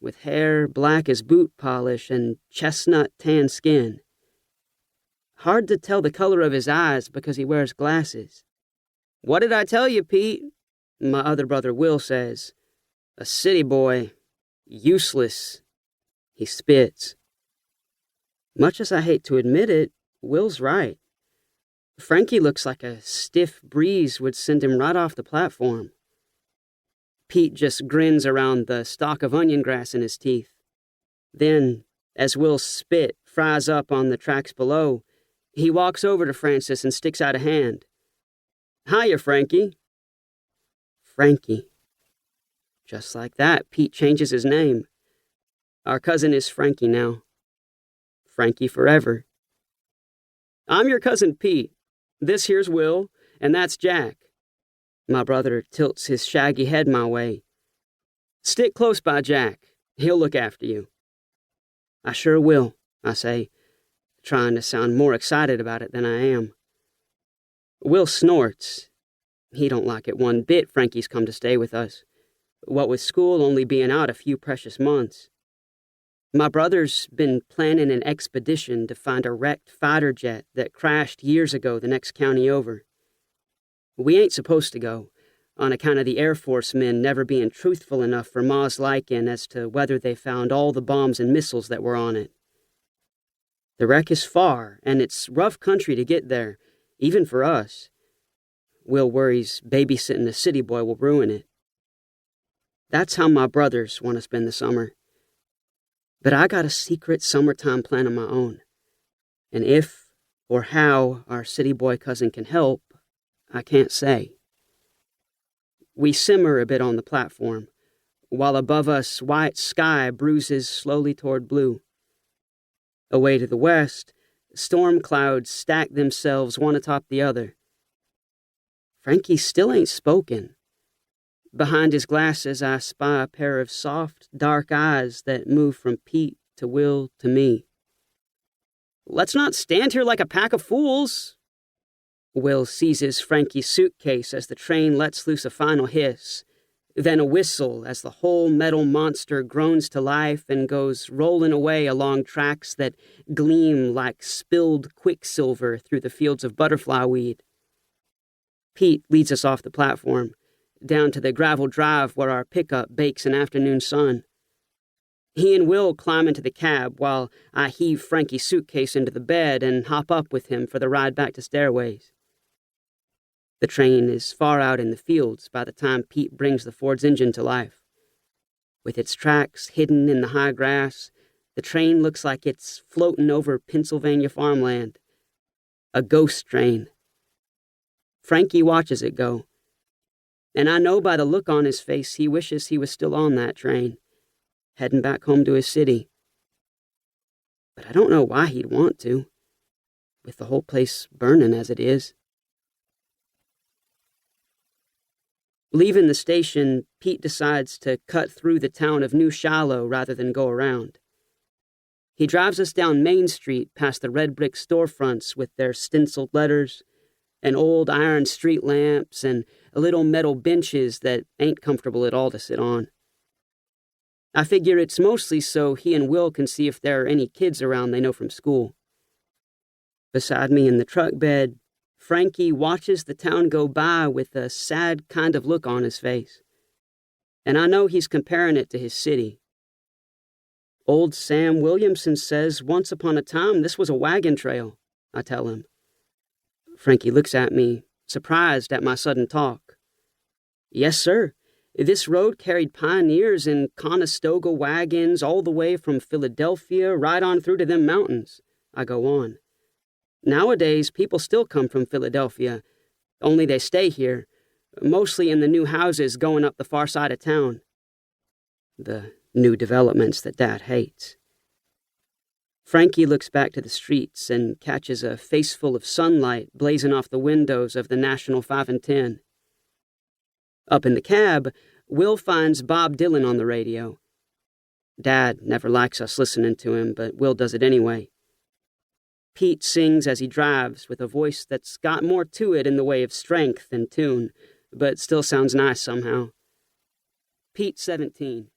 with hair black as boot polish and chestnut tan skin. Hard to tell the color of his eyes because he wears glasses. "What did I tell you, Pete?" my other brother Will says. "A city boy. Useless." He spits. Much as I hate to admit it, Will's right. Frankie looks like a stiff breeze would send him right off the platform. Pete just grins around the stalk of onion grass in his teeth. Then, as Will's spit fries up on the tracks below, he walks over to Francis and sticks out a hand. "Hiya, Frankie." Frankie. Just like that, Pete changes his name. Our cousin is Frankie now. Frankie forever. "I'm your cousin Pete. This here's Will, and that's Jack." My brother tilts his shaggy head my way. "Stick close by Jack. He'll look after you." "I sure will," I say, trying to sound more excited about it than I am. Will snorts. He don't like it one bit Frankie's come to stay with us, what with school only being out a few precious months. My brother's been planning an expedition to find a wrecked fighter jet that crashed years ago the next county over. We ain't supposed to go, on account of the Air Force men never being truthful enough for Ma's liking as to whether they found all the bombs and missiles that were on it. The wreck is far, and it's rough country to get there, even for us. Will worries babysitting a city boy will ruin it. That's how my brothers want to spend the summer. But I got a secret summertime plan of my own. And if or how our city boy cousin can help, I can't say. We simmer a bit on the platform, while above us white sky bruises slowly toward blue. Away to the west, storm clouds stack themselves one atop the other. Frankie still ain't spoken. Behind his glasses, I spy a pair of soft, dark eyes that move from Pete to Will to me. "Let's not stand here like a pack of fools." Will seizes Frankie's suitcase as the train lets loose a final hiss, then a whistle as the whole metal monster groans to life and goes rolling away along tracks that gleam like spilled quicksilver through the fields of butterfly weed. Pete leads us off the platform, down to the gravel drive where our pickup bakes an afternoon sun. He and Will climb into the cab while I heave Frankie's suitcase into the bed and hop up with him for the ride back to Stairways. The train is far out in the fields by the time Pete brings the Ford's engine to life. With its tracks hidden in the high grass, the train looks like it's floating over Pennsylvania farmland. A ghost train. Frankie watches it go. And I know by the look on his face he wishes he was still on that train, heading back home to his city. But I don't know why he'd want to, with the whole place burning as it is. Leaving the station, Pete decides to cut through the town of New Shiloh rather than go around. He drives us down Main Street past the red brick storefronts with their stenciled letters, and old iron street lamps, and little metal benches that ain't comfortable at all to sit on. I figure it's mostly so he and Will can see if there are any kids around they know from school. Beside me in the truck bed, Frankie watches the town go by with a sad kind of look on his face. And I know he's comparing it to his city. Old Sam Williamson says once upon a time this was a wagon trail, I tell him. Frankie looks at me, surprised at my sudden talk. "Yes, sir. This road carried pioneers in Conestoga wagons all the way from Philadelphia right on through to them mountains," I go on. "Nowadays, people still come from Philadelphia, only they stay here, mostly in the new houses going up the far side of town. The new developments that Dad hates." Frankie looks back to the streets and catches a faceful of sunlight blazing off the windows of the National 5 and 10. Up in the cab, Will finds Bob Dylan on the radio. Dad never likes us listening to him, but Will does it anyway. Pete sings as he drives with a voice that's got more to it in the way of strength than tune, but still sounds nice somehow. Pete 17.